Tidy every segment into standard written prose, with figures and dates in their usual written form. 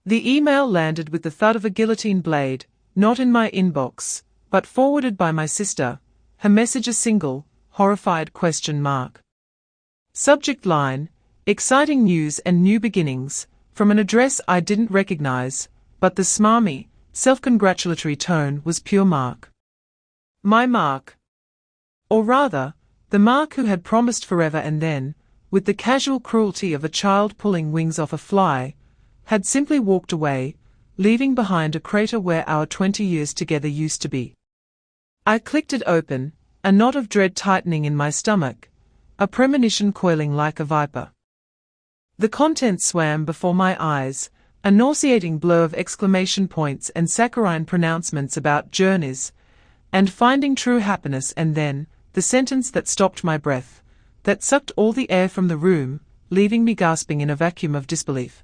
The email landed with the thud of a guillotine blade, not in my inbox, but forwarded by my sister, her message a single, horrified question mark. Subject line: exciting news and new beginnings, from an address I didn't recognize, but the smarmy, self-congratulatory tone was pure Mark. My Mark. Or rather, the Mark who had promised forever and then, with the casual cruelty of a child pulling wings off a fly, had simply walked away, leaving behind a crater where our 20 years together used to be. I clicked it open, a knot of dread tightening in my stomach, a premonition coiling like a viper. The contents swam before my eyes, a nauseating blur of exclamation points and saccharine pronouncements about journeys, and finding true happiness, and then, the sentence that stopped my breath, that sucked all the air from the room, leaving me gasping in a vacuum of disbelief.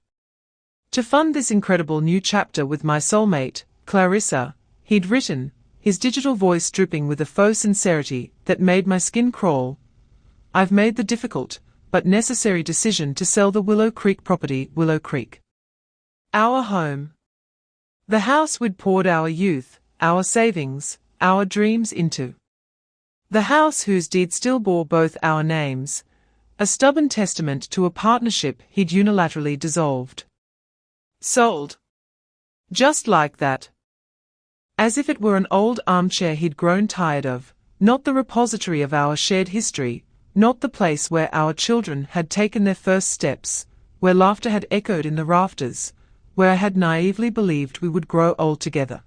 To fund this incredible new chapter with my soulmate, Clarissa, he'd written, his digital voice dripping with a faux sincerity that made my skin crawl. I've made the difficult, but necessary decision to sell the Willow Creek property, Willow Creek. Our home. The house we'd poured our youth, our savings, our dreams into. The house whose deed still bore both our names, a stubborn testament to a partnership he'd unilaterally dissolved. Sold. Just like that. As if it were an old armchair he'd grown tired of, not the repository of our shared history, not the place where our children had taken their first steps, where laughter had echoed in the rafters, where I had naively believed we would grow old together.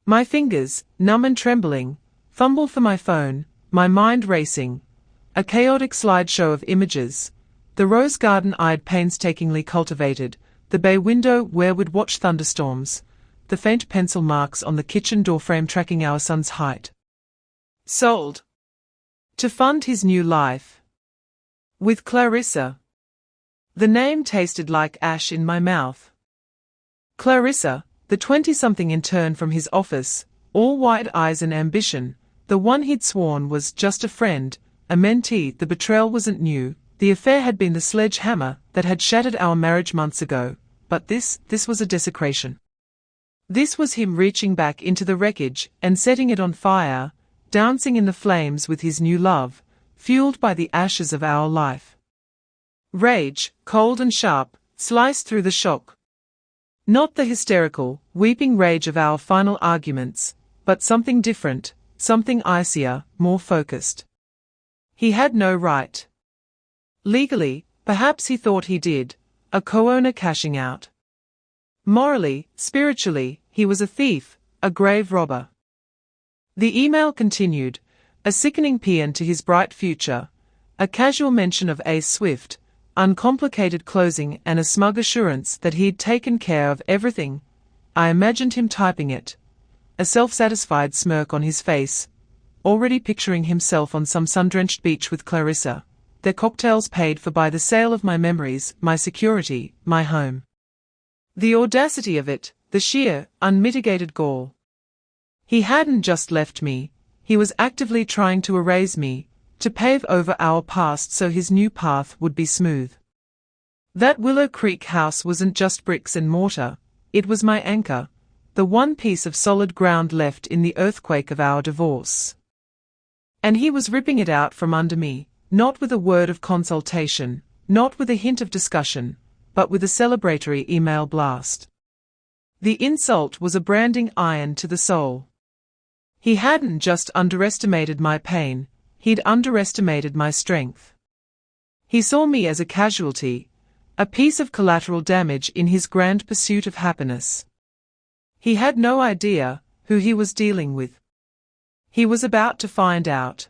My fingers, numb and trembling, fumbled for my phone, my mind racing, a chaotic slideshow of images, the rose garden I'd painstakingly cultivated, the bay window where we'd watch thunderstorms, the faint pencil marks on the kitchen doorframe tracking our son's height. Sold. To fund his new life. With Clarissa. The name tasted like ash in my mouth. Clarissa, the 20-something intern from his office, all wide eyes and ambition, the one he'd sworn was just a friend, a mentee. The betrayal wasn't new, the affair had been the sledgehammer that had shattered our marriage months ago, but this was a desecration. This was him reaching back into the wreckage and setting it on fire, dancing in the flames with his new love, fueled by the ashes of our life. Rage, cold and sharp, sliced through the shock. Not the hysterical, weeping rage of our final arguments, but something different, something icier, more focused. He had no right. Legally, perhaps he thought he did, a co-owner cashing out. Morally, spiritually, he was a thief, a grave robber. The email continued, a sickening paean to his bright future, a casual mention of Ace Swift, uncomplicated closing and a smug assurance that he'd taken care of everything. I imagined him typing it, a self-satisfied smirk on his face, already picturing himself on some sun-drenched beach with Clarissa, their cocktails paid for by the sale of my memories, my security, my home. The audacity of it, the sheer, unmitigated gall. He hadn't just left me, he was actively trying to erase me, to pave over our past so his new path would be smooth. That Willow Creek house wasn't just bricks and mortar, it was my anchor, the one piece of solid ground left in the earthquake of our divorce. And he was ripping it out from under me, not with a word of consultation, not with a hint of discussion, but with a celebratory email blast. The insult was a branding iron to the soul. He hadn't just underestimated my pain, he'd underestimated my strength. He saw me as a casualty, a piece of collateral damage in his grand pursuit of happiness. He had no idea who he was dealing with. He was about to find out.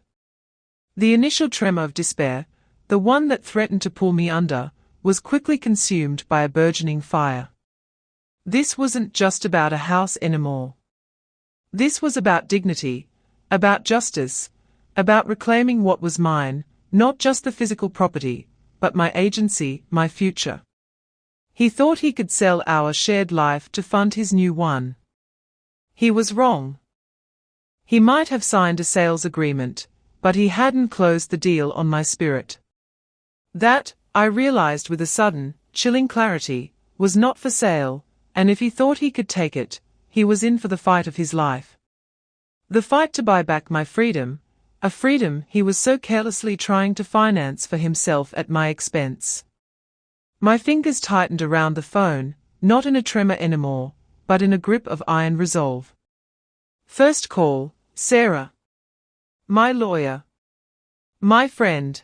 The initial tremor of despair, the one that threatened to pull me under, was quickly consumed by a burgeoning fire. This wasn't just about a house anymore. This was about dignity, about justice, about reclaiming what was mine, not just the physical property, but my agency, my future. He thought he could sell our shared life to fund his new one. He was wrong. He might have signed a sales agreement, but he hadn't closed the deal on my spirit. That, I realized with a sudden, chilling clarity, was not for sale, and if he thought he could take it, he was in for the fight of his life. The fight to buy back my freedom, a freedom he was so carelessly trying to finance for himself at my expense. My fingers tightened around the phone, not in a tremor anymore, but in a grip of iron resolve. First call, Sarah. My lawyer. My friend.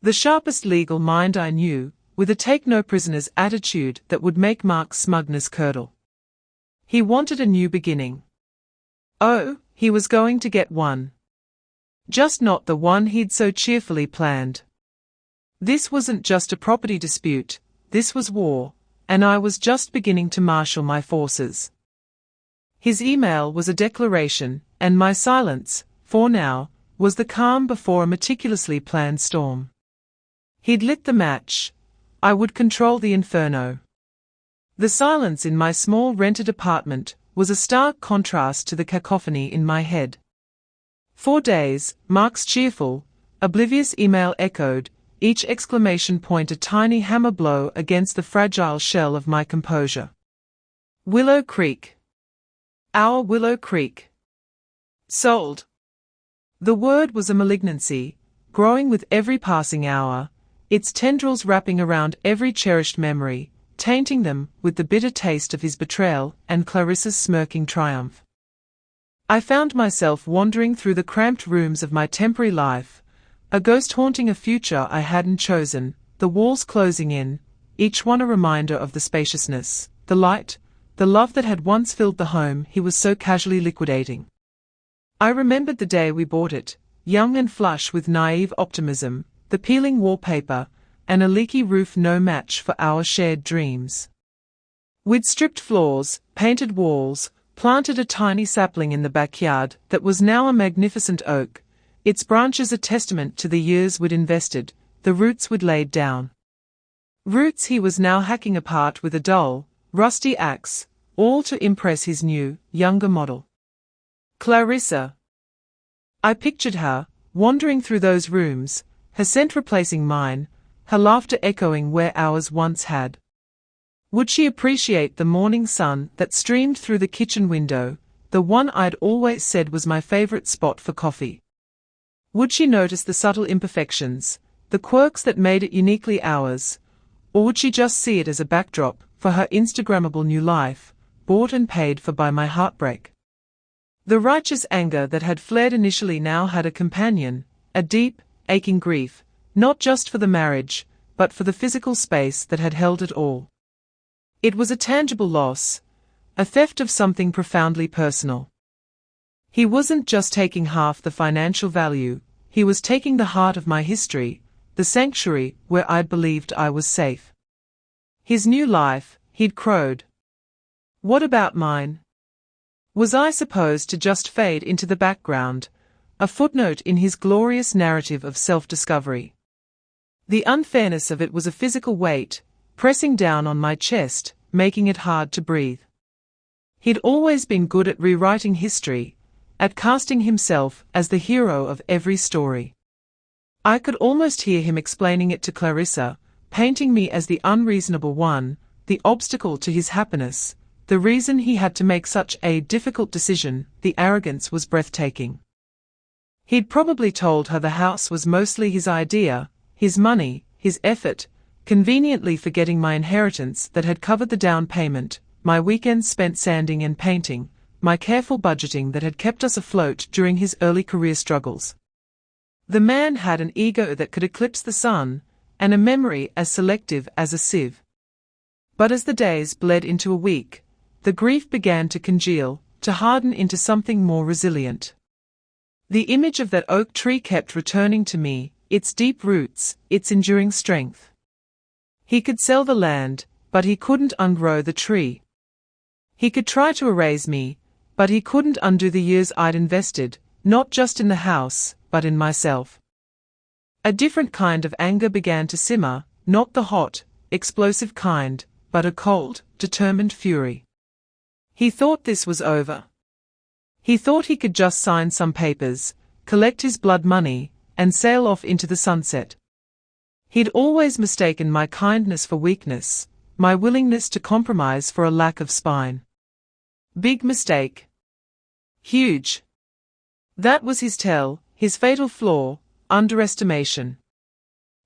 The sharpest legal mind I knew, with a take-no-prisoners attitude that would make Mark's smugness curdle. He wanted a new beginning. Oh, he was going to get one. Just not the one he'd so cheerfully planned. This wasn't just a property dispute, this was war, and I was just beginning to marshal my forces. His email was a declaration, and my silence, for now, was the calm before a meticulously planned storm. He'd lit the match. I would control the inferno. The silence in my small rented apartment was a stark contrast to the cacophony in my head. 4 days, Mark's cheerful, oblivious email echoed, each exclamation point a tiny hammer blow against the fragile shell of my composure. Willow Creek. Our Willow Creek. Sold. The word was a malignancy, growing with every passing hour, its tendrils wrapping around every cherished memory, tainting them with the bitter taste of his betrayal and Clarissa's smirking triumph. I found myself wandering through the cramped rooms of my temporary life, a ghost haunting a future I hadn't chosen, the walls closing in, each one a reminder of the spaciousness, the light, the love that had once filled the home he was so casually liquidating. I remembered the day we bought it, young and flush with naive optimism, the peeling wallpaper, and a leaky roof no match for our shared dreams. We'd stripped floors, painted walls, planted a tiny sapling in the backyard that was now a magnificent oak, its branches a testament to the years we'd invested, the roots we'd laid down. Roots he was now hacking apart with a dull, rusty axe, all to impress his new, younger model. Clarissa. I pictured her, wandering through those rooms, her scent replacing mine, her laughter echoing where ours once had. Would she appreciate the morning sun that streamed through the kitchen window, the one I'd always said was my favorite spot for coffee? Would she notice the subtle imperfections, the quirks that made it uniquely ours, or would she just see it as a backdrop for her Instagrammable new life, bought and paid for by my heartbreak? The righteous anger that had flared initially now had a companion, a deep, aching grief, not just for the marriage, but for the physical space that had held it all. It was a tangible loss, a theft of something profoundly personal. He wasn't just taking half the financial value, he was taking the heart of my history, the sanctuary where I'd believed I was safe. His new life, he'd crowed. What about mine? Was I supposed to just fade into the background, a footnote in his glorious narrative of self-discovery? The unfairness of it was a physical weight, pressing down on my chest, making it hard to breathe. He'd always been good at rewriting history, at casting himself as the hero of every story. I could almost hear him explaining it to Clarissa, painting me as the unreasonable one, the obstacle to his happiness, the reason he had to make such a difficult decision. The arrogance was breathtaking. He'd probably told her the house was mostly his idea, his money, his effort, conveniently forgetting my inheritance that had covered the down payment, my weekends spent sanding and painting, my careful budgeting that had kept us afloat during his early career struggles. The man had an ego that could eclipse the sun, and a memory as selective as a sieve. But as the days bled into a week, the grief began to congeal, to harden into something more resilient. The image of that oak tree kept returning to me, its deep roots, its enduring strength. He could sell the land, but he couldn't ungrow the tree. He could try to erase me, but he couldn't undo the years I'd invested, not just in the house, but in myself. A different kind of anger began to simmer, not the hot, explosive kind, but a cold, determined fury. He thought this was over. He thought he could just sign some papers, collect his blood money, and sail off into the sunset. He'd always mistaken my kindness for weakness, my willingness to compromise for a lack of spine. Big mistake. Huge. That was his tell, his fatal flaw, underestimation.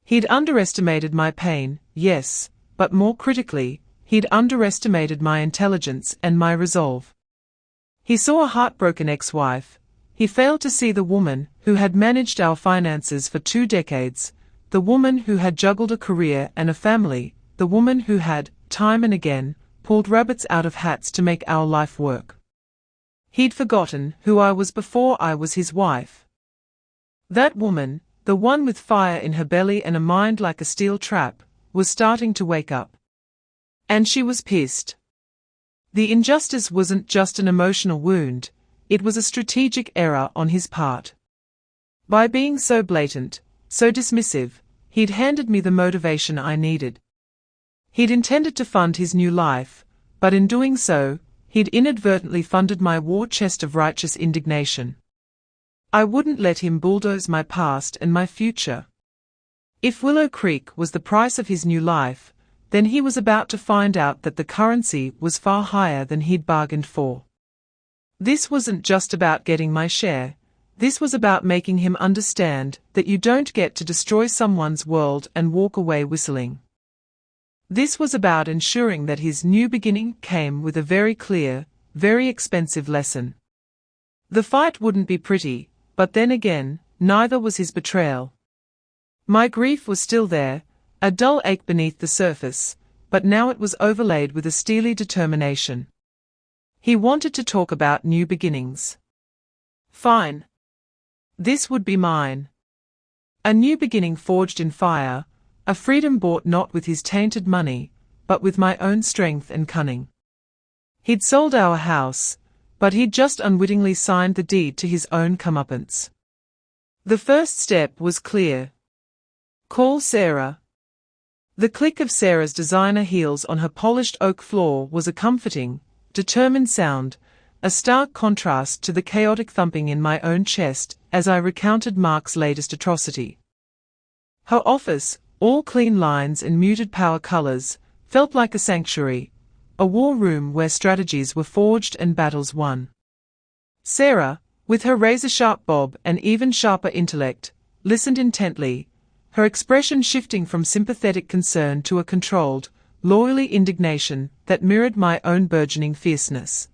He'd underestimated my pain, yes, but more critically, he'd underestimated my intelligence and my resolve. He saw a heartbroken ex-wife. He failed to see the woman who had managed our finances for 2 decades, the woman who had juggled a career and a family, the woman who had, time and again, pulled rabbits out of hats to make our life work. He'd forgotten who I was before I was his wife. That woman, the one with fire in her belly and a mind like a steel trap, was starting to wake up. And she was pissed. The injustice wasn't just an emotional wound, it was a strategic error on his part. By being so blatant, so dismissive, he'd handed me the motivation I needed. He'd intended to fund his new life, but in doing so, he'd inadvertently funded my war chest of righteous indignation. I wouldn't let him bulldoze my past and my future. If Willow Creek was the price of his new life, then he was about to find out that the currency was far higher than he'd bargained for. This wasn't just about getting my share, this was about making him understand that you don't get to destroy someone's world and walk away whistling. This was about ensuring that his new beginning came with a very clear, very expensive lesson. The fight wouldn't be pretty, but then again, neither was his betrayal. My grief was still there, a dull ache beneath the surface, but now it was overlaid with a steely determination. He wanted to talk about new beginnings. Fine. This would be mine. A new beginning forged in fire, a freedom bought not with his tainted money, but with my own strength and cunning. He'd sold our house, but he'd just unwittingly signed the deed to his own comeuppance. The first step was clear. Call Sarah. The click of Sarah's designer heels on her polished oak floor was a comforting, determined sound, a stark contrast to the chaotic thumping in my own chest as I recounted Mark's latest atrocity. Her office, all clean lines and muted power colors, felt like a sanctuary, a war room where strategies were forged and battles won. Sarah, with her razor-sharp bob and even sharper intellect, listened intently, her expression shifting from sympathetic concern to a controlled, loyally indignation that mirrored my own burgeoning fierceness.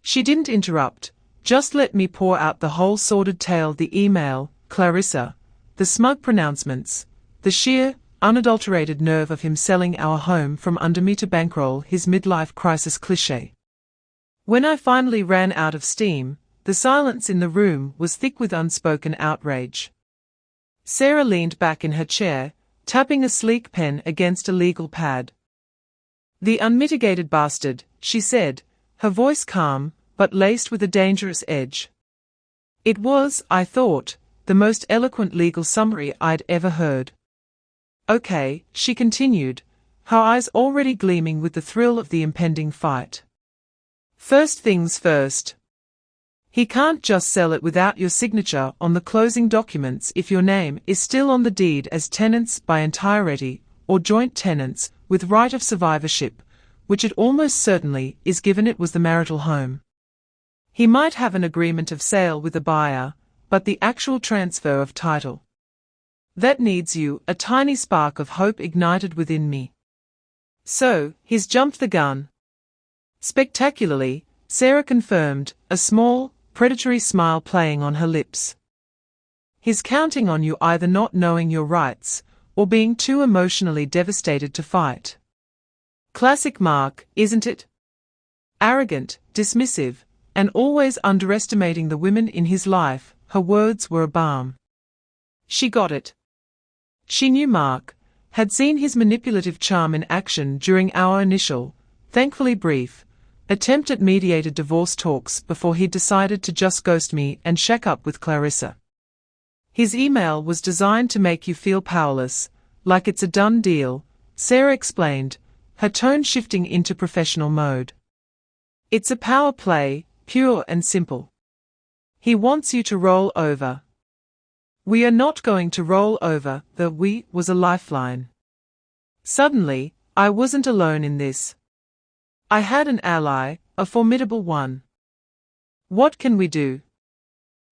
She didn't interrupt, just let me pour out the whole sordid tale: the email, Clarissa, the smug pronouncements, the sheer, unadulterated nerve of him selling our home from under me to bankroll his midlife crisis cliché. When I finally ran out of steam, the silence in the room was thick with unspoken outrage. Sarah leaned back in her chair, tapping a sleek pen against a legal pad. "The unmitigated bastard," she said, her voice calm, but laced with a dangerous edge. It was, I thought, the most eloquent legal summary I'd ever heard. "Okay," she continued, her eyes already gleaming with the thrill of the impending fight. "First things first. He can't just sell it without your signature on the closing documents if your name is still on the deed as tenants by entirety or joint tenants with right of survivorship, which it almost certainly is given it was the marital home. He might have an agreement of sale with the buyer, but the actual transfer of title. That needs you." A tiny spark of hope ignited within me. "So, he's jumped the gun." "Spectacularly," Sarah confirmed, a small, predatory smile playing on her lips. "He's counting on you either not knowing your rights, or being too emotionally devastated to fight. Classic Mark, isn't it? Arrogant, dismissive, and always underestimating the women in his life." Her words were a balm. She got it. She knew Mark, had seen his manipulative charm in action during our initial, thankfully brief, attempt at mediated divorce talks before he decided to just ghost me and shack up with Clarissa. "His email was designed to make you feel powerless, like it's a done deal," Sarah explained, her tone shifting into professional mode. "It's a power play, pure and simple. He wants you to roll over." "We are not going to roll over." The "we" was a lifeline. Suddenly, I wasn't alone in this. I had an ally, a formidable one. What can we do?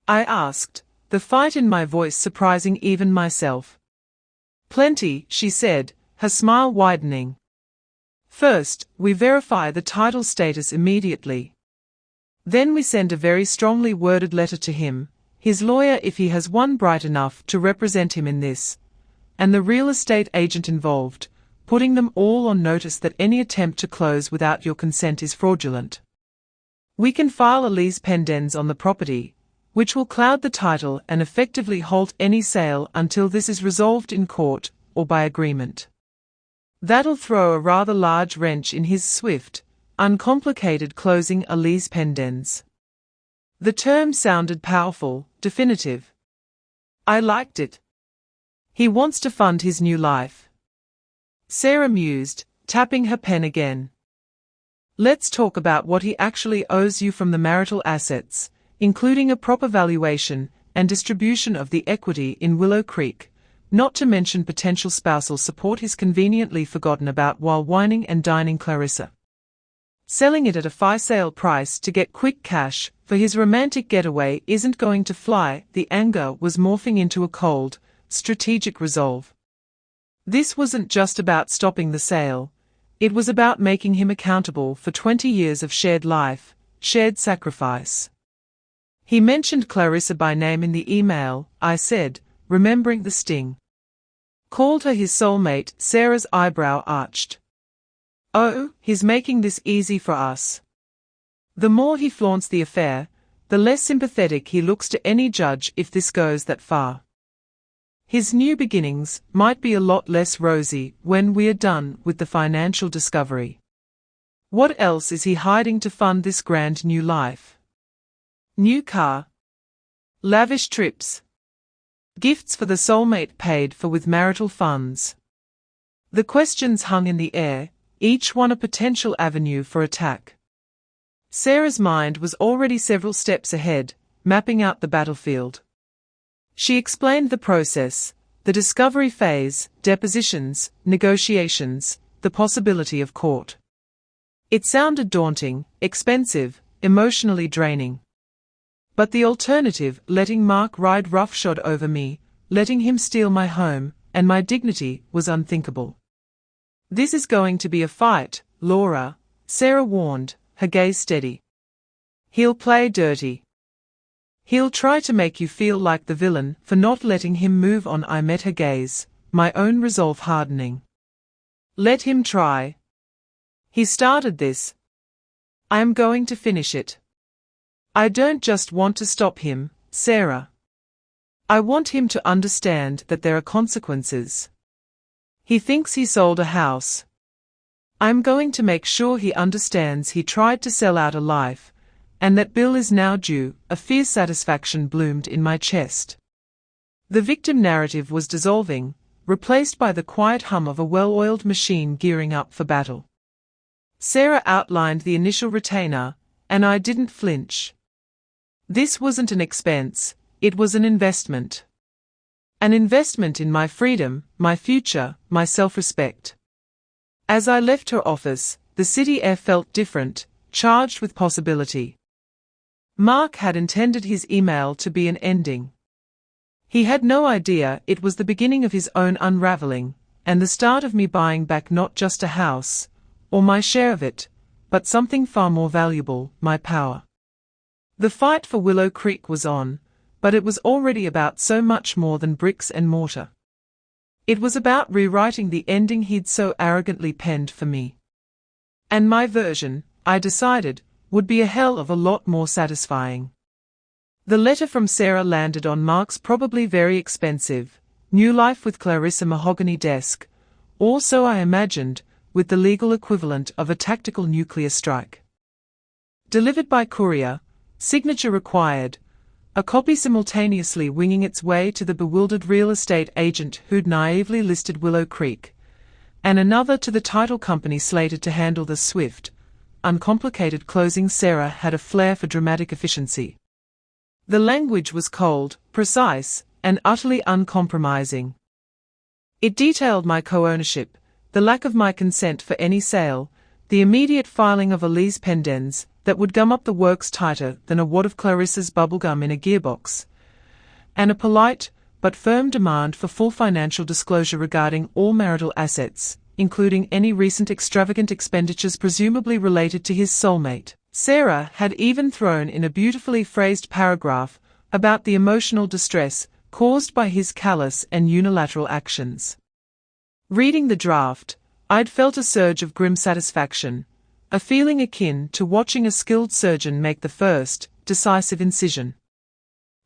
I asked, the fight in my voice surprising even myself. Plenty, she said, her smile widening. First, we verify the title status immediately. Then we send a very strongly worded letter to him, his lawyer if he has one bright enough to represent him in this, and the real estate agent involved, putting them all on notice that any attempt to close without your consent is fraudulent. We can file a lease pendens on the property, which will cloud the title and effectively halt any sale until this is resolved in court or by agreement. That'll throw a rather large wrench in his swift, uncomplicated closing a lease pendens. The term sounded powerful, definitive. I liked it. He wants to fund his new life. Sarah mused, tapping her pen again. Let's talk about what he actually owes you from the marital assets, including a proper valuation and distribution of the equity in Willow Creek, not to mention potential spousal support he's conveniently forgotten about while whining and dining Clarissa. Selling it at a fire sale price to get quick cash for his romantic getaway isn't going to fly. The anger was morphing into a cold, strategic resolve. This wasn't just about stopping the sale, it was about making him accountable for 20 years of shared life, shared sacrifice. He mentioned Clarissa by name in the email, I said, remembering the sting. Called her his soulmate. Sarah's eyebrow arched. Oh, he's making this easy for us. The more he flaunts the affair, the less sympathetic he looks to any judge if this goes that far. His new beginnings might be a lot less rosy when we're done with the financial discovery. What else is he hiding to fund this grand new life? New car. Lavish trips. Gifts for the soulmate paid for with marital funds. The questions hung in the air, each one a potential avenue for attack. Sarah's mind was already several steps ahead, mapping out the battlefield. She explained the process, the discovery phase, depositions, negotiations, the possibility of court. It sounded daunting, expensive, emotionally draining. But the alternative, letting Mark ride roughshod over me, letting him steal my home and my dignity, was unthinkable. This is going to be a fight, Laura, Sarah warned, her gaze steady. He'll play dirty. He'll try to make you feel like the villain for not letting him move on. I met her gaze, my own resolve hardening. Let him try. He started this. I am going to finish it. I don't just want to stop him, Sarah. I want him to understand that there are consequences. He thinks he sold a house. I'm going to make sure he understands he tried to sell out a life, and that bill is now due. A fierce satisfaction bloomed in my chest. The victim narrative was dissolving, replaced by the quiet hum of a well-oiled machine gearing up for battle. Sarah outlined the initial retainer, and I didn't flinch. This wasn't an expense, it was an investment. An investment in my freedom, my future, my self-respect. As I left her office, the city air felt different, charged with possibility. Mark had intended his email to be an ending. He had no idea it was the beginning of his own unraveling, and the start of me buying back not just a house, or my share of it, but something far more valuable, my power. The fight for Willow Creek was on, but it was already about so much more than bricks and mortar. It was about rewriting the ending he'd so arrogantly penned for me. And my version, I decided, would be a hell of a lot more satisfying. The letter from Sarah landed on Mark's probably very expensive, New Life with Clarissa mahogany desk, or so I imagined, with the legal equivalent of a tactical nuclear strike. Delivered by courier, signature required, a copy simultaneously winging its way to the bewildered real estate agent who'd naively listed Willow Creek, and another to the title company slated to handle the swift, uncomplicated closing. Sarah had a flair for dramatic efficiency. The language was cold, precise, and utterly uncompromising. It detailed my co-ownership, the lack of my consent for any sale, the immediate filing of a lease pendens that would gum up the works tighter than a wad of Clarissa's bubblegum in a gearbox, and a polite but firm demand for full financial disclosure regarding all marital assets, including any recent extravagant expenditures presumably related to his soulmate. Sarah had even thrown in a beautifully phrased paragraph about the emotional distress caused by his callous and unilateral actions. Reading the draft, I'd felt a surge of grim satisfaction, a feeling akin to watching a skilled surgeon make the first, decisive incision.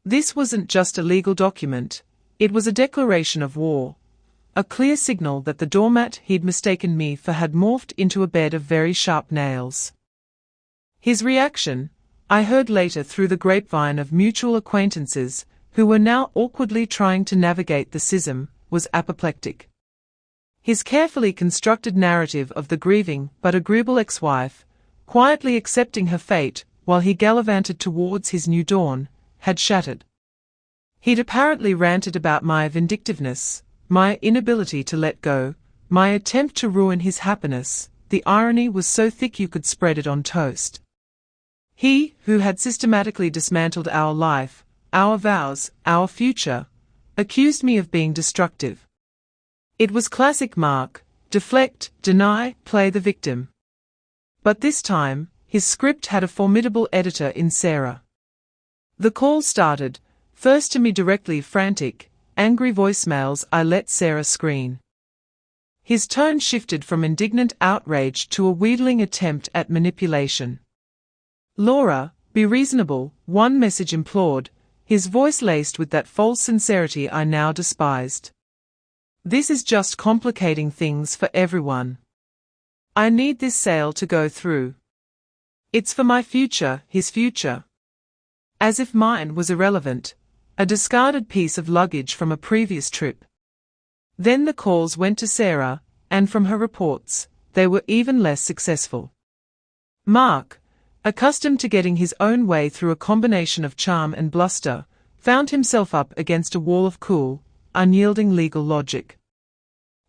This wasn't just a legal document, it was a declaration of war, a clear signal that the doormat he'd mistaken me for had morphed into a bed of very sharp nails. His reaction, I heard later through the grapevine of mutual acquaintances who were now awkwardly trying to navigate the schism, was apoplectic. His carefully constructed narrative of the grieving but agreeable ex-wife, quietly accepting her fate while he gallivanted towards his new dawn, had shattered. He'd apparently ranted about my vindictiveness, my inability to let go, my attempt to ruin his happiness. The irony was so thick you could spread it on toast. He, who had systematically dismantled our life, our vows, our future, accused me of being destructive. It was classic Mark: deflect, deny, play the victim. But this time, his script had a formidable editor in Sarah. The call started, first to me directly, frantic, angry voicemails I let Sarah screen. His tone shifted from indignant outrage to a wheedling attempt at manipulation. "Laura, be reasonable," one message implored, his voice laced with that false sincerity I now despised. "This is just complicating things for everyone. I need this sale to go through. It's for my future, his future." As if mine was irrelevant, a discarded piece of luggage from a previous trip. Then the calls went to Sarah, and from her reports, they were even less successful. Mark, accustomed to getting his own way through a combination of charm and bluster, found himself up against a wall of cool, unyielding legal logic.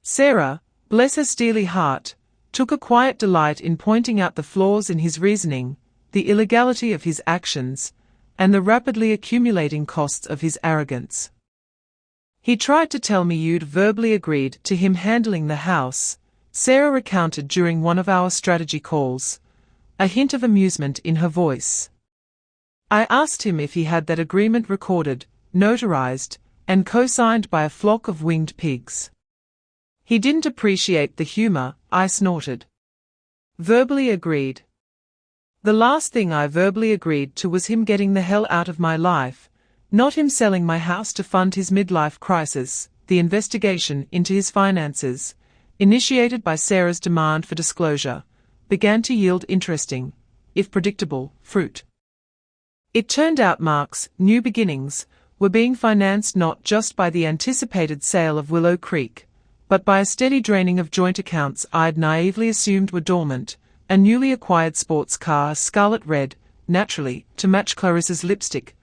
Sarah, bless her steely heart, took a quiet delight in pointing out the flaws in his reasoning, the illegality of his actions, and the rapidly accumulating costs of his arrogance. "He tried to tell me you'd verbally agreed to him handling the house," Sarah recounted during one of our strategy calls, a hint of amusement in her voice. "I asked him if he had that agreement recorded, notarized, and co-signed by a flock of winged pigs. He didn't appreciate the humor," I snorted. "Verbally agreed. The last thing I verbally agreed to was him getting the hell out of my life, not him selling my house to fund his midlife crisis." The investigation into his finances, initiated by Sarah's demand for disclosure, began to yield interesting, if predictable, fruit. It turned out Mark's new beginnings were being financed not just by the anticipated sale of Willow Creek, but by a steady draining of joint accounts I'd naively assumed were dormant, a newly acquired sports car, scarlet red, naturally, to match Clarissa's lipstick,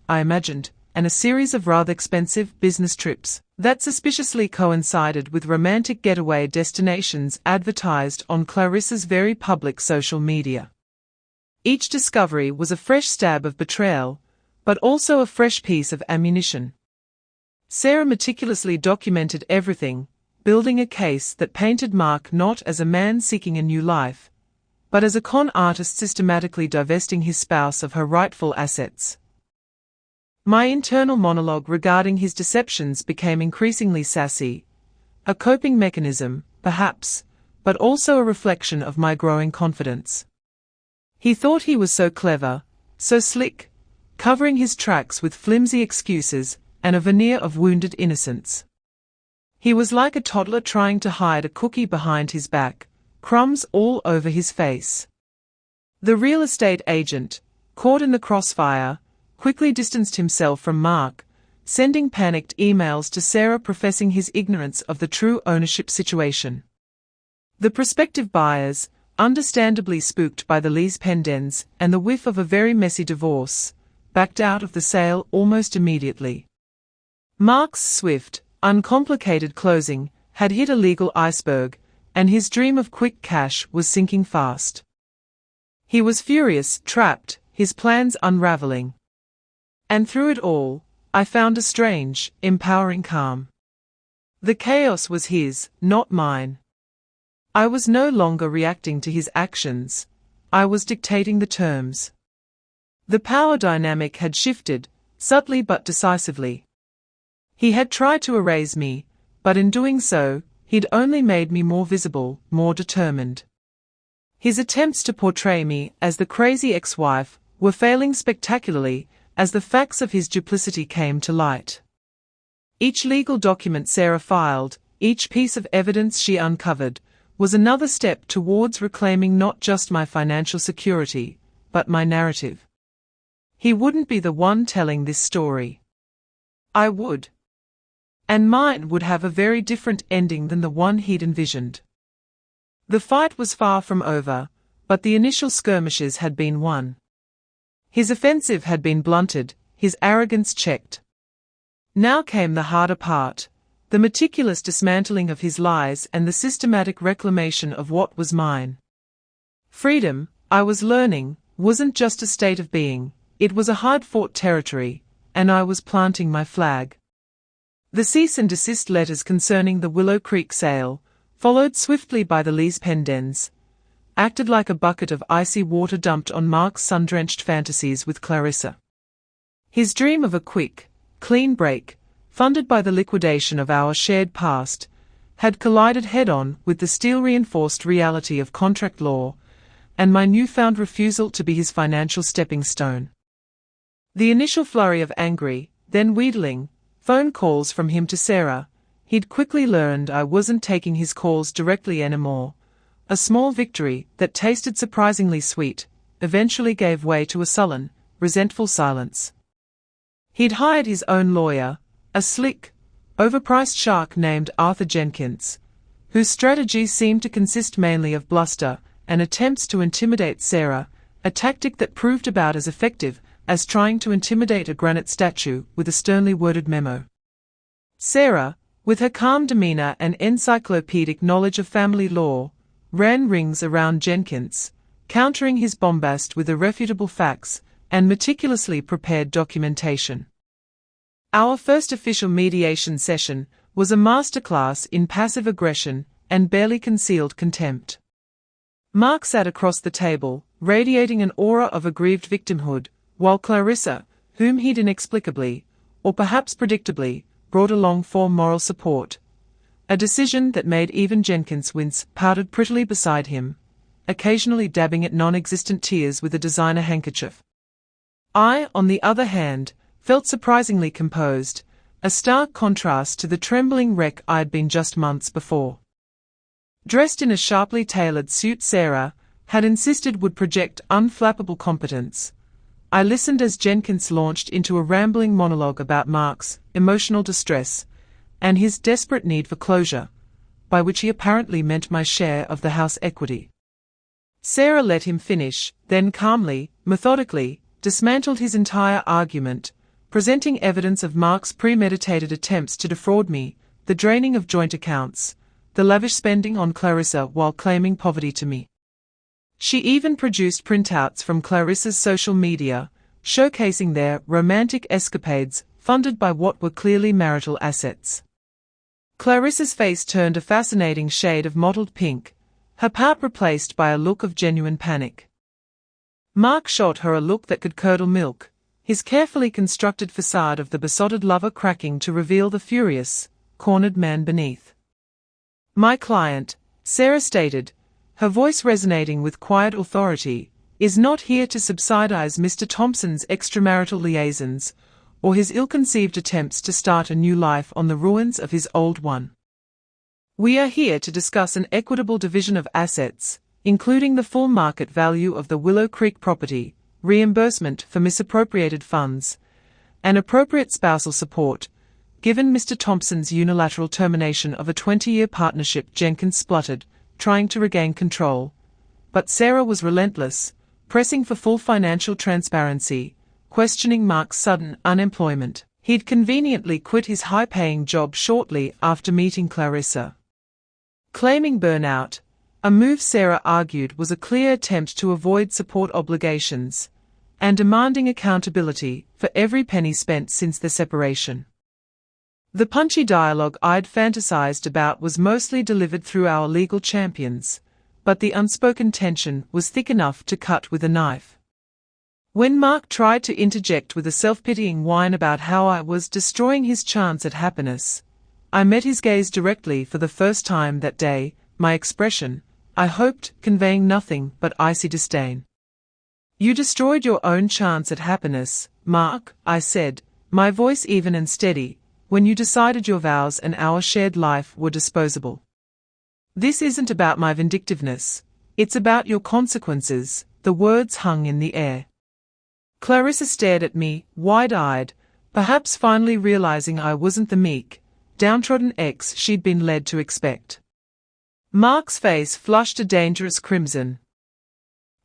I imagined, and a series of rather expensive business trips that suspiciously coincided with romantic getaway destinations advertised on Clarissa's very public social media. Each discovery was a fresh stab of betrayal, but also a fresh piece of ammunition. Sarah meticulously documented everything, building a case that painted Mark not as a man seeking a new life, but as a con artist systematically divesting his spouse of her rightful assets. My internal monologue regarding his deceptions became increasingly sassy, a coping mechanism, perhaps, but also a reflection of my growing confidence. He thought he was so clever, so slick, covering his tracks with flimsy excuses and a veneer of wounded innocence. He was like a toddler trying to hide a cookie behind his back, crumbs all over his face. The real estate agent, caught in the crossfire, quickly distanced himself from Mark, sending panicked emails to Sarah professing his ignorance of the true ownership situation. The prospective buyers, understandably spooked by the lease pendens and the whiff of a very messy divorce, backed out of the sale almost immediately. Mark's swift, uncomplicated closing had hit a legal iceberg, and his dream of quick cash was sinking fast. He was furious, trapped, his plans unraveling. And through it all, I found a strange, empowering calm. The chaos was his, not mine. I was no longer reacting to his actions, I was dictating the terms. The power dynamic had shifted, subtly but decisively. He had tried to erase me, but in doing so, he'd only made me more visible, more determined. His attempts to portray me as the crazy ex-wife were failing spectacularly as the facts of his duplicity came to light. Each legal document Sarah filed, each piece of evidence she uncovered, was another step towards reclaiming not just my financial security, but my narrative. He wouldn't be the one telling this story. I would. And mine would have a very different ending than the one he'd envisioned. The fight was far from over, but the initial skirmishes had been won. His offensive had been blunted, his arrogance checked. Now came the harder part, the meticulous dismantling of his lies and the systematic reclamation of what was mine. Freedom, I was learning, wasn't just a state of being, it was a hard-fought territory, and I was planting my flag. The cease and desist letters concerning the Willow Creek sale, followed swiftly by the lease pendens, acted like a bucket of icy water dumped on Mark's sun-drenched fantasies with Clarissa. His dream of a quick, clean break, funded by the liquidation of our shared past, had collided head-on with the steel-reinforced reality of contract law, and my newfound refusal to be his financial stepping stone. The initial flurry of angry, then wheedling, phone calls from him to Sarah, he'd quickly learned I wasn't taking his calls directly anymore. A small victory that tasted surprisingly sweet, eventually gave way to a sullen, resentful silence. He'd hired his own lawyer, a slick, overpriced shark named Arthur Jenkins, whose strategy seemed to consist mainly of bluster and attempts to intimidate Sarah, a tactic that proved about as effective as trying to intimidate a granite statue with a sternly worded memo. Sarah, with her calm demeanor and encyclopedic knowledge of family law, ran rings around Jenkins, countering his bombast with irrefutable facts and meticulously prepared documentation. Our first official mediation session was a masterclass in passive aggression and barely concealed contempt. Mark sat across the table, radiating an aura of aggrieved victimhood, while Clarissa, whom he'd inexplicably, or perhaps predictably, brought along for moral support, a decision that made even Jenkins wince, pouted prettily beside him, occasionally dabbing at non-existent tears with a designer handkerchief. I, on the other hand, felt surprisingly composed, a stark contrast to the trembling wreck I'd been just months before. Dressed in a sharply tailored suit Sarah had insisted would project unflappable competence, I listened as Jenkins launched into a rambling monologue about Mark's emotional distress and his desperate need for closure, by which he apparently meant my share of the house equity. Sarah let him finish, then calmly, methodically, dismantled his entire argument, presenting evidence of Mark's premeditated attempts to defraud me, the draining of joint accounts, the lavish spending on Clarissa while claiming poverty to me. She even produced printouts from Clarissa's social media, showcasing their romantic escapades funded by what were clearly marital assets. Clarissa's face turned a fascinating shade of mottled pink, her pout replaced by a look of genuine panic. Mark shot her a look that could curdle milk, his carefully constructed facade of the besotted lover cracking to reveal the furious, cornered man beneath. My client, Sarah stated, her voice resonating with quiet authority, is not here to subsidize Mr. Thompson's extramarital liaisons or his ill-conceived attempts to start a new life on the ruins of his old one. We are here to discuss an equitable division of assets, including the full market value of the Willow Creek property, reimbursement for misappropriated funds, and appropriate spousal support, given Mr. Thompson's unilateral termination of a 20-year partnership. Jenkins spluttered, trying to regain control. But Sarah was relentless, pressing for full financial transparency, questioning Mark's sudden unemployment. He'd conveniently quit his high-paying job shortly after meeting Clarissa. Claiming burnout, a move Sarah argued was a clear attempt to avoid support obligations, and demanding accountability for every penny spent since their separation. The punchy dialogue I'd fantasized about was mostly delivered through our legal champions, but the unspoken tension was thick enough to cut with a knife. When Mark tried to interject with a self-pitying whine about how I was destroying his chance at happiness, I met his gaze directly for the first time that day, my expression, I hoped, conveying nothing but icy disdain. "You destroyed your own chance at happiness, Mark," I said, my voice even and steady, "when you decided your vows and our shared life were disposable. This isn't about my vindictiveness, it's about your consequences." The words hung in the air. Clarissa stared at me, wide-eyed, perhaps finally realizing I wasn't the meek, downtrodden ex she'd been led to expect. Mark's face flushed a dangerous crimson.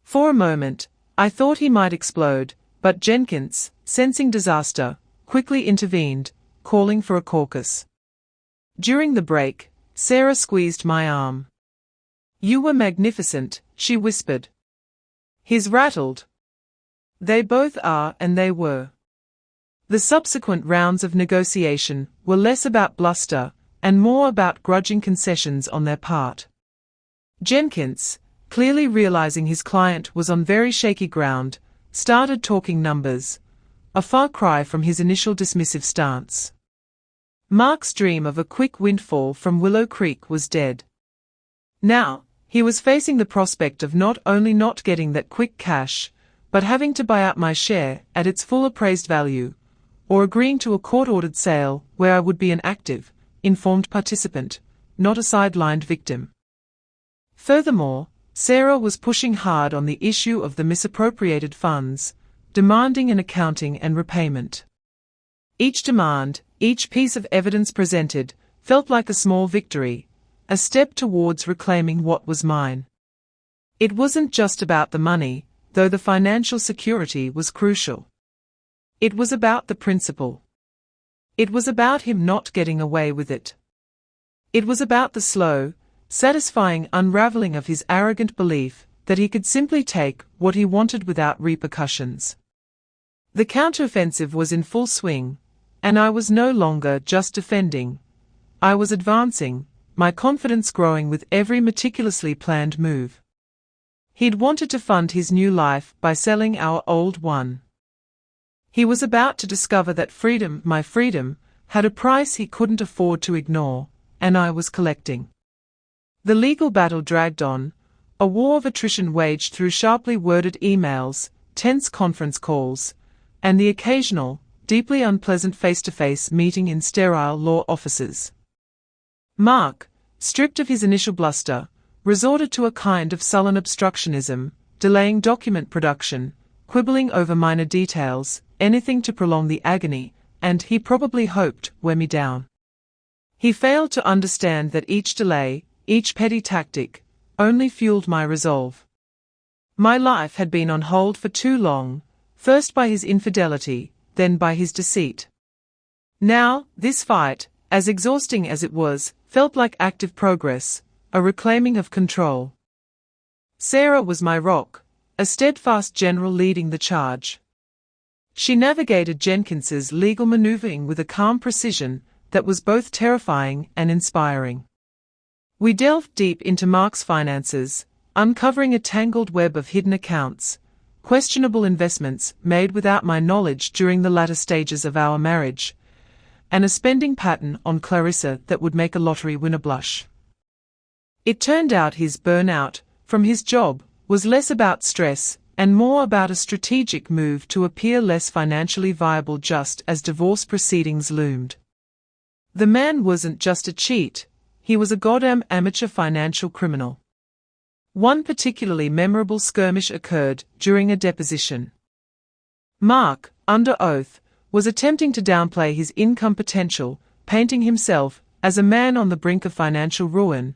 For a moment, I thought he might explode, but Jenkins, sensing disaster, quickly intervened, calling for a caucus. During the break, Sarah squeezed my arm. "You were magnificent," she whispered. His rattled. "They both are, and they were." The subsequent rounds of negotiation were less about bluster and more about grudging concessions on their part. Jenkins, clearly realizing his client was on very shaky ground, started talking numbers, a far cry from his initial dismissive stance. Mark's dream of a quick windfall from Willow Creek was dead. Now, he was facing the prospect of not only not getting that quick cash, but having to buy out my share at its full appraised value, or agreeing to a court-ordered sale where I would be an active, informed participant, not a sidelined victim. Furthermore, Sarah was pushing hard on the issue of the misappropriated funds, demanding an accounting and repayment. Each demand, each piece of evidence presented, felt like a small victory, a step towards reclaiming what was mine. It wasn't just about the money, though the financial security was crucial. It was about the principle. It was about him not getting away with it. It was about the slow, satisfying unraveling of his arrogant belief that he could simply take what he wanted without repercussions. The counteroffensive was in full swing, and I was no longer just defending. I was advancing, my confidence growing with every meticulously planned move. He'd wanted to fund his new life by selling our old one. He was about to discover that freedom, my freedom, had a price he couldn't afford to ignore, and I was collecting. The legal battle dragged on, a war of attrition waged through sharply worded emails, tense conference calls, and the occasional, deeply unpleasant face-to-face meeting in sterile law offices. Mark, stripped of his initial bluster, resorted to a kind of sullen obstructionism, delaying document production, quibbling over minor details, anything to prolong the agony, and, he probably hoped, wear me down. He failed to understand that each delay, each petty tactic, only fueled my resolve. My life had been on hold for too long, first by his infidelity, then by his deceit. Now, this fight, as exhausting as it was, felt like active progress, a reclaiming of control. Sarah was my rock, a steadfast general leading the charge. She navigated Jenkins's legal maneuvering with a calm precision that was both terrifying and inspiring. We delved deep into Mark's finances, uncovering a tangled web of hidden accounts, questionable investments made without my knowledge during the latter stages of our marriage, and a spending pattern on Clarissa that would make a lottery winner blush. It turned out his burnout from his job was less about stress and more about a strategic move to appear less financially viable just as divorce proceedings loomed. The man wasn't just a cheat, he was a goddamn amateur financial criminal. One particularly memorable skirmish occurred during a deposition. Mark, under oath, was attempting to downplay his income potential, painting himself as a man on the brink of financial ruin,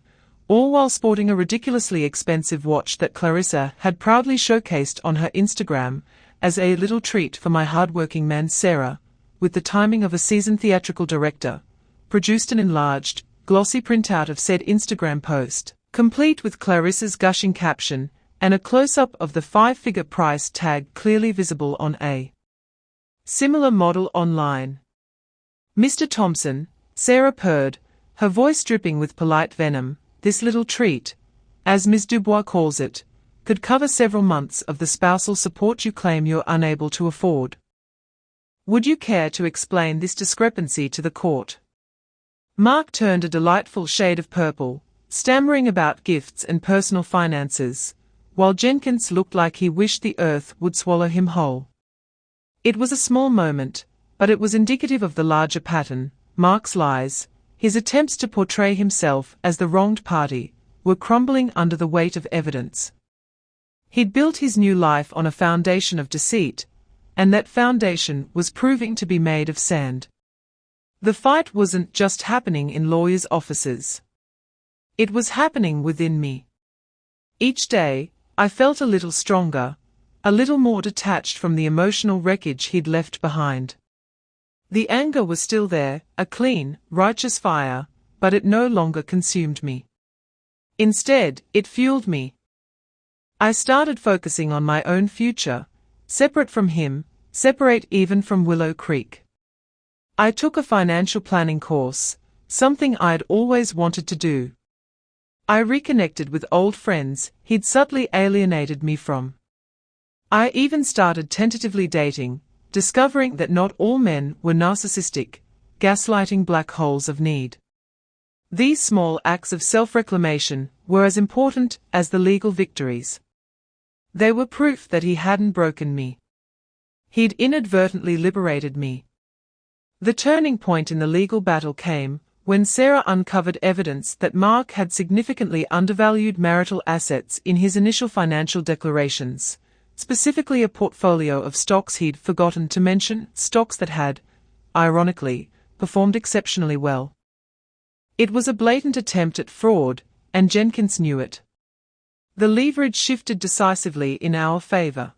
all while sporting a ridiculously expensive watch that Clarissa had proudly showcased on her Instagram as a little treat for my hard-working man Sarah, with the timing of a seasoned theatrical director, produced an enlarged, glossy printout of said Instagram post, complete with Clarissa's gushing caption and a close-up of the 5-figure price tag clearly visible on a similar model online. Mr. Thompson, Sarah purred, her voice dripping with polite venom, this little treat, as Ms. Dubois calls it, could cover several months of the spousal support you claim you're unable to afford. Would you care to explain this discrepancy to the court? Mark turned a delightful shade of purple, stammering about gifts and personal finances, while Jenkins looked like he wished the earth would swallow him whole. It was a small moment, but it was indicative of the larger pattern. Mark's lies, his attempts to portray himself as the wronged party, were crumbling under the weight of evidence. He'd built his new life on a foundation of deceit, and that foundation was proving to be made of sand. The fight wasn't just happening in lawyers' offices. It was happening within me. Each day, I felt a little stronger, a little more detached from the emotional wreckage he'd left behind. The anger was still there, a clean, righteous fire, but it no longer consumed me. Instead, it fueled me. I started focusing on my own future, separate from him, separate even from Willow Creek. I took a financial planning course, something I'd always wanted to do. I reconnected with old friends he'd subtly alienated me from. I even started tentatively dating, discovering that not all men were narcissistic, gaslighting black holes of need. These small acts of self-reclamation were as important as the legal victories. They were proof that he hadn't broken me. He'd inadvertently liberated me. The turning point in the legal battle came when Sarah uncovered evidence that Mark had significantly undervalued marital assets in his initial financial declarations, specifically a portfolio of stocks he'd forgotten to mention, stocks that had, ironically, performed exceptionally well. It was a blatant attempt at fraud, and Jenkins knew it. The leverage shifted decisively in our favor.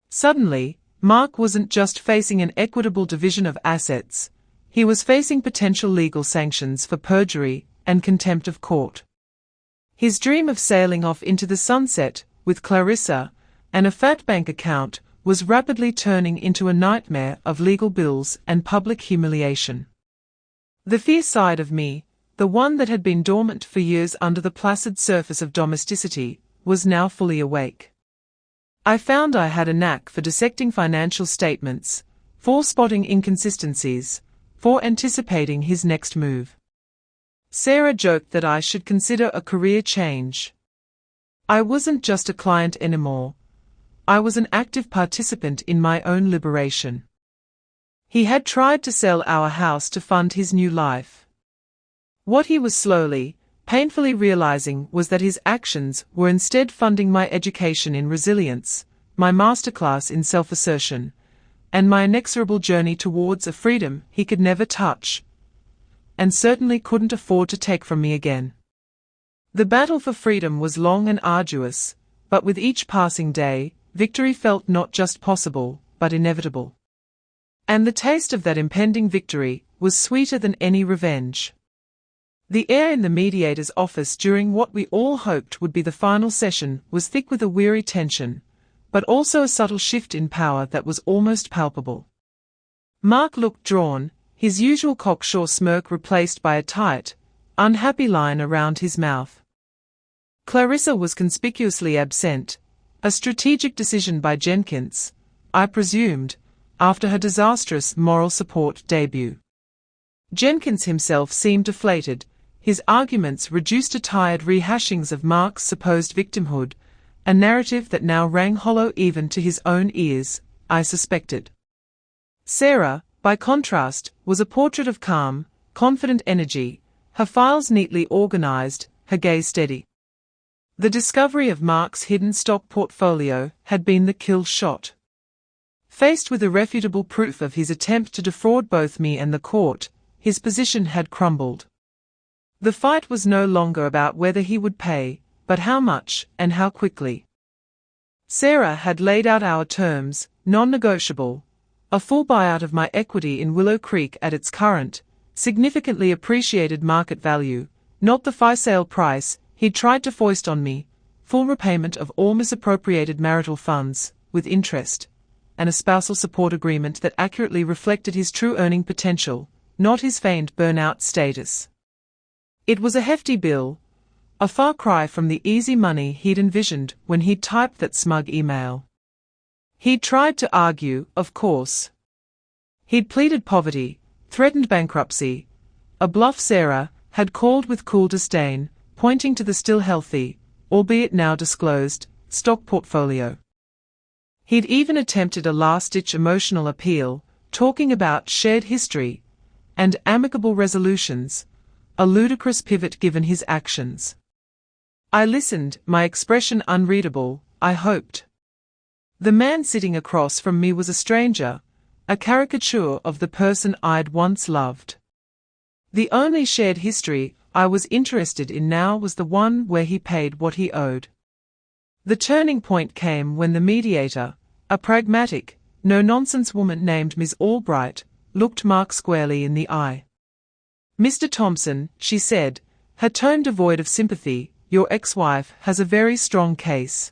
Suddenly, Mark wasn't just facing an equitable division of assets, he was facing potential legal sanctions for perjury and contempt of court. His dream of sailing off into the sunset, with Clarissa, and a fat bank account, was rapidly turning into a nightmare of legal bills and public humiliation. The fierce side of me, the one that had been dormant for years under the placid surface of domesticity, was now fully awake. I found I had a knack for dissecting financial statements, for spotting inconsistencies, for anticipating his next move. Sarah joked that I should consider a career change. I wasn't just a client anymore. I was an active participant in my own liberation. He had tried to sell our house to fund his new life. What he was slowly, painfully realizing was that his actions were instead funding my education in resilience, my masterclass in self-assertion, and my inexorable journey towards a freedom he could never touch, and certainly couldn't afford to take from me again. The battle for freedom was long and arduous, but with each passing day, victory felt not just possible, but inevitable. And the taste of that impending victory was sweeter than any revenge. The air in the mediator's office during what we all hoped would be the final session was thick with a weary tension, but also a subtle shift in power that was almost palpable. Mark looked drawn, his usual cocksure smirk replaced by a tight, unhappy line around his mouth. Clarissa was conspicuously absent, a strategic decision by Jenkins, I presumed, after her disastrous moral support debut. Jenkins himself seemed deflated, his arguments reduced to tired rehashings of Mark's supposed victimhood, a narrative that now rang hollow even to his own ears, I suspected. Sarah, by contrast, was a portrait of calm, confident energy, her files neatly organized, her gaze steady. The discovery of Mark's hidden stock portfolio had been the kill shot. Faced with irrefutable proof of his attempt to defraud both me and the court, his position had crumbled. The fight was no longer about whether he would pay, but how much, and how quickly. Sarah had laid out our terms, non-negotiable, a full buyout of my equity in Willow Creek at its current, significantly appreciated market value, not the fire sale price he'd tried to foist on me, full repayment of all misappropriated marital funds, with interest, and a spousal support agreement that accurately reflected his true earning potential, not his feigned burnout status. It was a hefty bill, a far cry from the easy money he'd envisioned when he'd typed that smug email. He'd tried to argue, of course. He'd pleaded poverty, threatened bankruptcy, a bluff Sarah had called with cool disdain, pointing to the still healthy, albeit now disclosed, stock portfolio. He'd even attempted a last-ditch emotional appeal, talking about shared history and amicable resolutions, a ludicrous pivot given his actions. I listened, my expression unreadable, I hoped. The man sitting across from me was a stranger, a caricature of the person I'd once loved. The only shared history I was interested in now was the one where he paid what he owed. The turning point came when the mediator, a pragmatic, no-nonsense woman named Ms. Albright, looked Mark squarely in the eye. "Mr. Thompson," she said, her tone devoid of sympathy, "your ex-wife has a very strong case.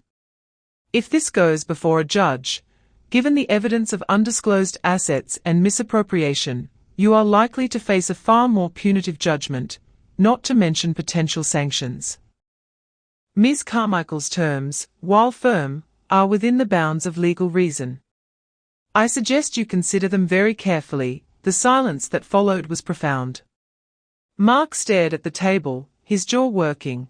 If this goes before a judge, given the evidence of undisclosed assets and misappropriation, you are likely to face a far more punitive judgment, not to mention potential sanctions." Ms. Carmichael's terms, while firm, are within the bounds of legal reason. I suggest you consider them very carefully. The silence that followed was profound. Mark stared at the table, his jaw working.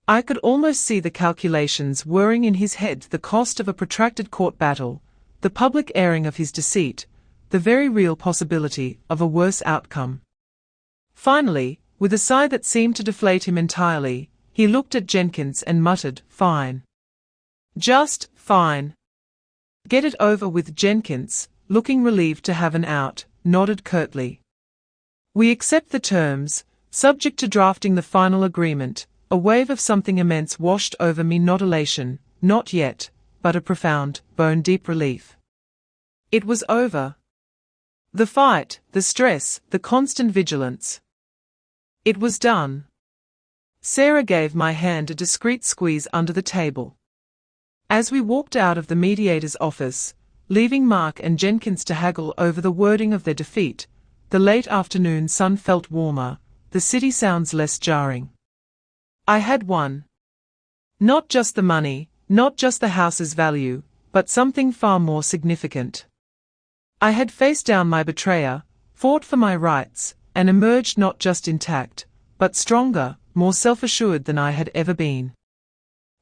I could almost see the calculations whirring in his head, the cost of a protracted court battle, the public airing of his deceit, the very real possibility of a worse outcome. Finally, with a sigh that seemed to deflate him entirely, he looked at Jenkins and muttered, "Fine. Just fine." "Get it over with." Jenkins, looking relieved to have an out, nodded curtly. "We accept the terms, subject to drafting the final agreement." A wave of something immense washed over me, not elation, not yet, but a profound, bone-deep relief. It was over. The fight, the stress, the constant vigilance. It was done. Sarah gave my hand a discreet squeeze under the table. As we walked out of the mediator's office, leaving Mark and Jenkins to haggle over the wording of their defeat, the late afternoon sun felt warmer, the city sounds less jarring. I had won. Not just the money, not just the house's value, but something far more significant. I had faced down my betrayer, fought for my rights, and emerged not just intact, but stronger, more self-assured than I had ever been.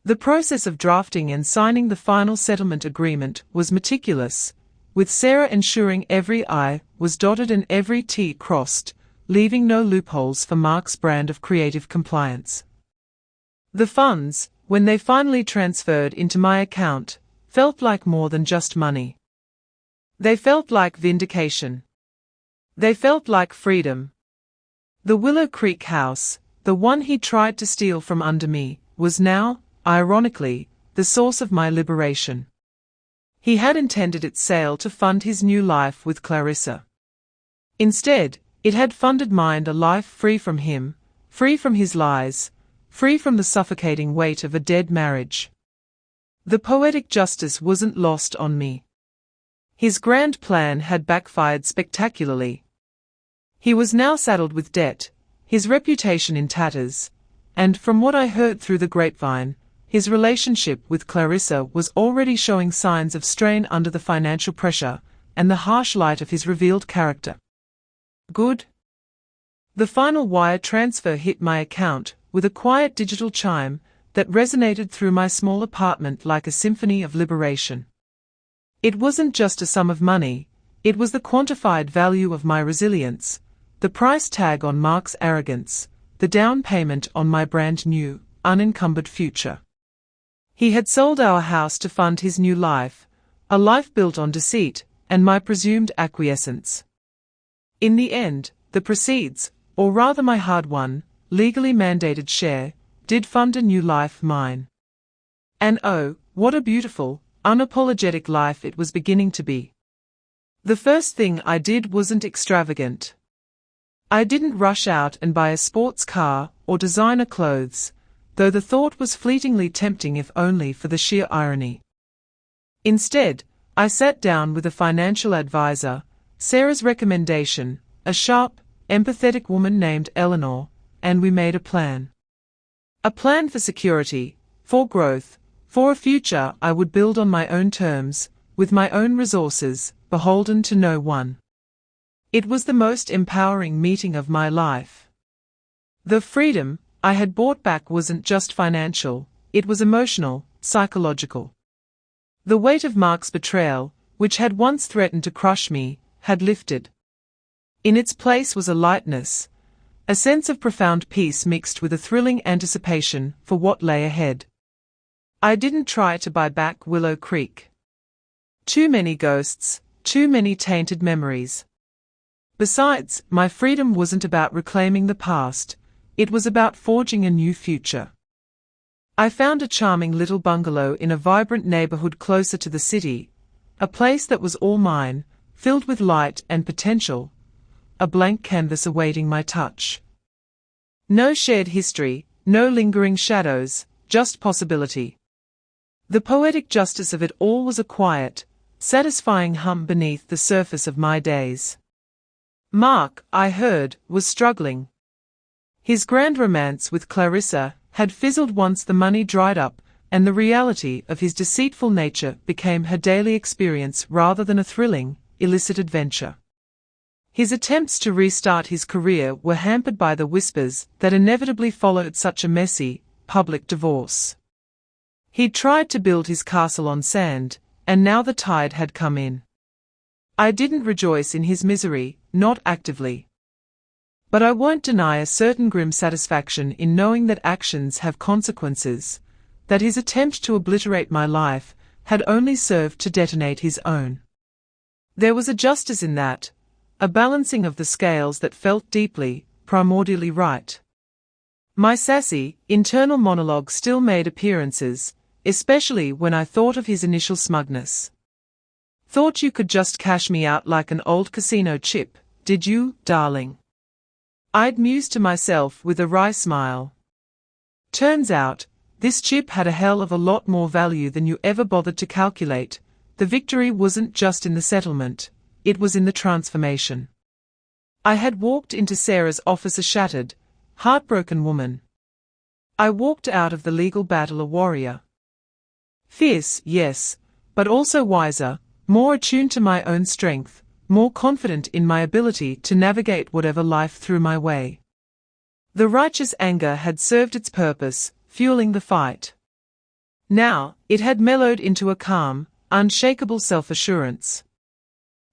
The process of drafting and signing the final settlement agreement was meticulous, with Sarah ensuring every I was dotted and every T crossed, leaving no loopholes for Mark's brand of creative compliance. The funds, when they finally transferred into my account, felt like more than just money. They felt like vindication. They felt like freedom. The Willow Creek house, the one he tried to steal from under me, was now, ironically, the source of my liberation. He had intended its sale to fund his new life with Clarissa. Instead, it had funded mine, a life free from him, free from his lies, free from the suffocating weight of a dead marriage. The poetic justice wasn't lost on me. His grand plan had backfired spectacularly. He was now saddled with debt, his reputation in tatters, and from what I heard through the grapevine, his relationship with Clarissa was already showing signs of strain under the financial pressure and the harsh light of his revealed character. Good. The final wire transfer hit my account with a quiet digital chime that resonated through my small apartment like a symphony of liberation. It wasn't just a sum of money, it was the quantified value of my resilience, the price tag on Mark's arrogance, the down payment on my brand new, unencumbered future. He had sold our house to fund his new life, a life built on deceit and my presumed acquiescence. In the end, the proceeds, or rather my hard-won, legally mandated share, did fund a new life, mine. And oh, what a beautiful, unapologetic life it was beginning to be. The first thing I did wasn't extravagant. I didn't rush out and buy a sports car or designer clothes, though the thought was fleetingly tempting if only for the sheer irony. Instead, I sat down with a financial advisor, Sarah's recommendation, a sharp, empathetic woman named Eleanor, and we made a plan. A plan for security, for growth, for a future I would build on my own terms, with my own resources, beholden to no one. It was the most empowering meeting of my life. The freedom I had bought back wasn't just financial, it was emotional, psychological. The weight of Mark's betrayal, which had once threatened to crush me, had lifted. In its place was a lightness, a sense of profound peace mixed with a thrilling anticipation for what lay ahead. I didn't try to buy back Willow Creek. Too many ghosts, too many tainted memories. Besides, my freedom wasn't about reclaiming the past, it was about forging a new future. I found a charming little bungalow in a vibrant neighborhood closer to the city, a place that was all mine, filled with light and potential, a blank canvas awaiting my touch. No shared history, no lingering shadows, just possibility. The poetic justice of it all was a quiet, satisfying hum beneath the surface of my days. Mark, I heard, was struggling. His grand romance with Clarissa had fizzled once the money dried up, and the reality of his deceitful nature became her daily experience rather than a thrilling, illicit adventure. His attempts to restart his career were hampered by the whispers that inevitably followed such a messy, public divorce. He'd tried to build his castle on sand, and now the tide had come in. I didn't rejoice in his misery, not actively. But I won't deny a certain grim satisfaction in knowing that actions have consequences, that his attempt to obliterate my life had only served to detonate his own. There was a justice in that, a balancing of the scales that felt deeply, primordially right. My sassy, internal monologue still made appearances, especially when I thought of his initial smugness. Thought you could just cash me out like an old casino chip, did you, darling? I'd mused to myself with a wry smile. Turns out, this chip had a hell of a lot more value than you ever bothered to calculate. The victory wasn't just in the settlement, it was in the transformation. I had walked into Sarah's office a shattered, heartbroken woman. I walked out of the legal battle a warrior. Fierce, yes, but also wiser, more attuned to my own strength, more confident in my ability to navigate whatever life threw my way. The righteous anger had served its purpose, fueling the fight. Now, it had mellowed into a calm, unshakable self-assurance.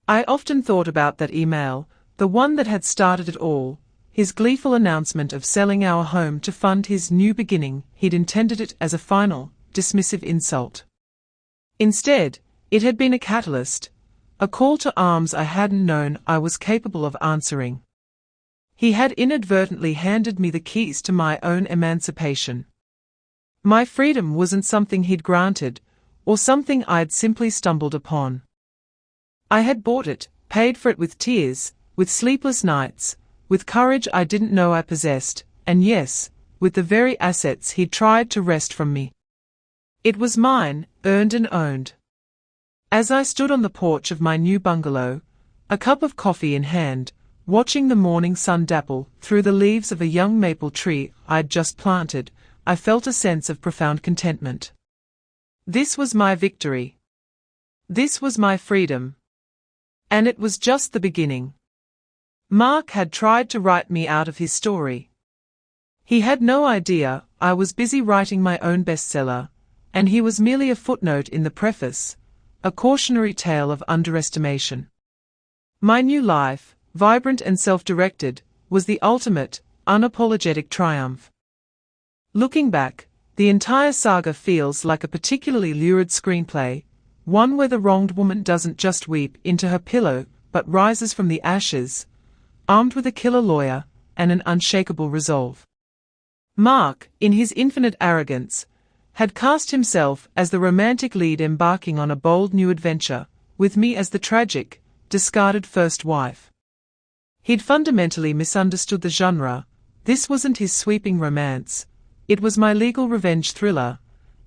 I often thought about that email, the one that had started it all, his gleeful announcement of selling our home to fund his new beginning. He'd intended it as a final, dismissive insult. Instead, it had been a catalyst, a call to arms I hadn't known I was capable of answering. He had inadvertently handed me the keys to my own emancipation. My freedom wasn't something he'd granted, or something I'd simply stumbled upon. I had bought it, paid for it with tears, with sleepless nights, with courage I didn't know I possessed, and yes, with the very assets he'd tried to wrest from me. It was mine, earned and owned. As I stood on the porch of my new bungalow, a cup of coffee in hand, watching the morning sun dapple through the leaves of a young maple tree I'd just planted, I felt a sense of profound contentment. This was my victory. This was my freedom. And it was just the beginning. Mark had tried to write me out of his story. He had no idea I was busy writing my own bestseller, and he was merely a footnote in the preface, a cautionary tale of underestimation. My new life, vibrant and self-directed, was the ultimate, unapologetic triumph. Looking back, the entire saga feels like a particularly lurid screenplay, one where the wronged woman doesn't just weep into her pillow, but rises from the ashes, armed with a killer lawyer and an unshakable resolve. Mark, in his infinite arrogance, had cast himself as the romantic lead embarking on a bold new adventure, with me as the tragic, discarded first wife. He'd fundamentally misunderstood the genre. This wasn't his sweeping romance. It was my legal revenge thriller,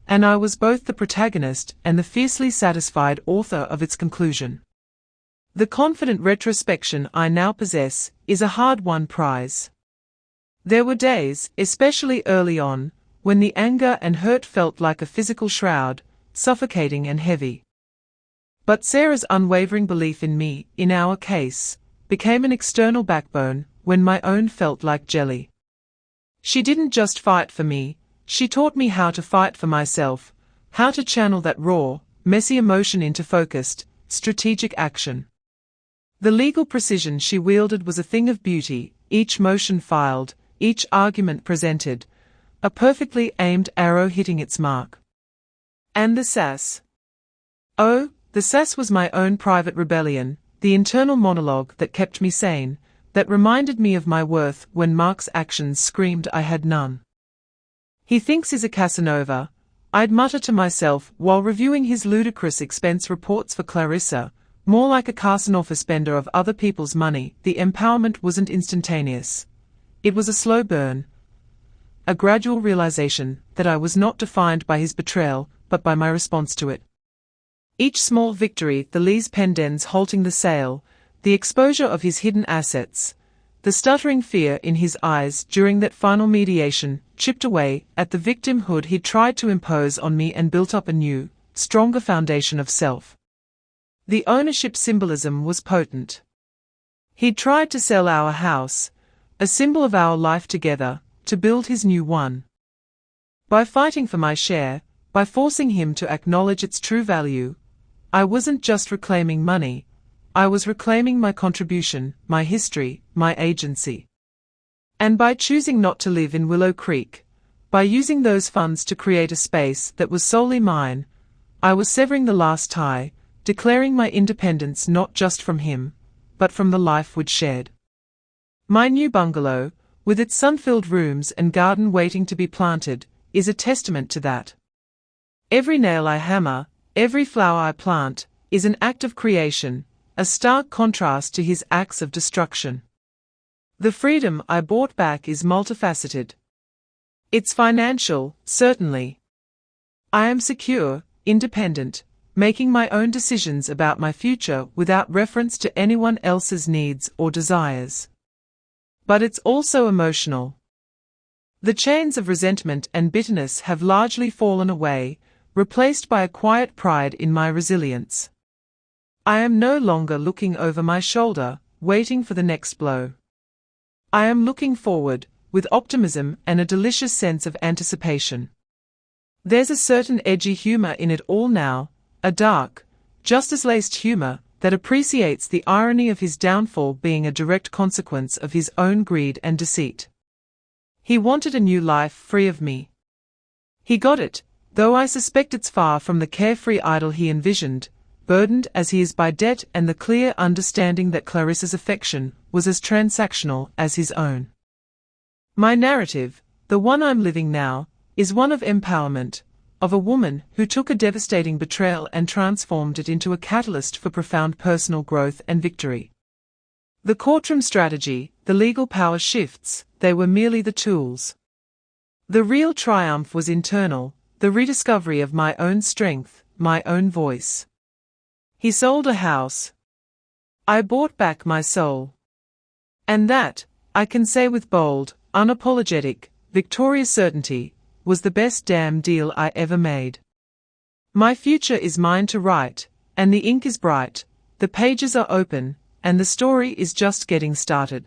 and I was both the protagonist and the fiercely satisfied author of its conclusion. The confident retrospection I now possess is a hard-won prize. There were days, especially early on, when the anger and hurt felt like a physical shroud, suffocating and heavy. But Sarah's unwavering belief in me, in our case, became an external backbone when my own felt like jelly. She didn't just fight for me, she taught me how to fight for myself, how to channel that raw, messy emotion into focused, strategic action. The legal precision she wielded was a thing of beauty, each motion filed, each argument presented, a perfectly aimed arrow hitting its mark. And the sass. Oh, the sass was my own private rebellion, the internal monologue that kept me sane, that reminded me of my worth when Mark's actions screamed I had none. He thinks he's a Casanova, I'd mutter to myself while reviewing his ludicrous expense reports for Clarissa, more like a Carson office spender of other people's money. The empowerment wasn't instantaneous. It was a slow burn, a gradual realization that I was not defined by his betrayal, but by my response to it. Each small victory, the Lee's Pendens halting the sale, the exposure of his hidden assets, the stuttering fear in his eyes during that final mediation, chipped away at the victimhood he'd tried to impose on me and built up a new, stronger foundation of self. The ownership symbolism was potent. He'd tried to sell our house, a symbol of our life together, to build his new one. By fighting for my share, by forcing him to acknowledge its true value, I wasn't just reclaiming money, I was reclaiming my contribution, my history, my agency. And by choosing not to live in Willow Creek, by using those funds to create a space that was solely mine, I was severing the last tie, declaring my independence not just from him, but from the life we'd shared. My new bungalow, with its sun-filled rooms and garden waiting to be planted, is a testament to that. Every nail I hammer, every flower I plant, is an act of creation, a stark contrast to his acts of destruction. The freedom I bought back is multifaceted. It's financial, certainly. I am secure, independent, making my own decisions about my future without reference to anyone else's needs or desires. But it's also emotional. The chains of resentment and bitterness have largely fallen away, replaced by a quiet pride in my resilience. I am no longer looking over my shoulder, waiting for the next blow. I am looking forward, with optimism and a delicious sense of anticipation. There's a certain edgy humor in it all now, a dark, justice-laced humor that appreciates the irony of his downfall being a direct consequence of his own greed and deceit. He wanted a new life free of me. He got it, though I suspect it's far from the carefree idyll he envisioned, burdened as he is by debt and the clear understanding that Clarissa's affection was as transactional as his own. My narrative, the one I'm living now, is one of empowerment, of a woman who took a devastating betrayal and transformed it into a catalyst for profound personal growth and victory. The courtroom strategy, the legal power shifts, they were merely the tools. The real triumph was internal, the rediscovery of my own strength, my own voice. He sold a house. I bought back my soul. And that, I can say with bold, unapologetic, victorious certainty, was the best damn deal I ever made. My future is mine to write, and the ink is bright, the pages are open, and the story is just getting started.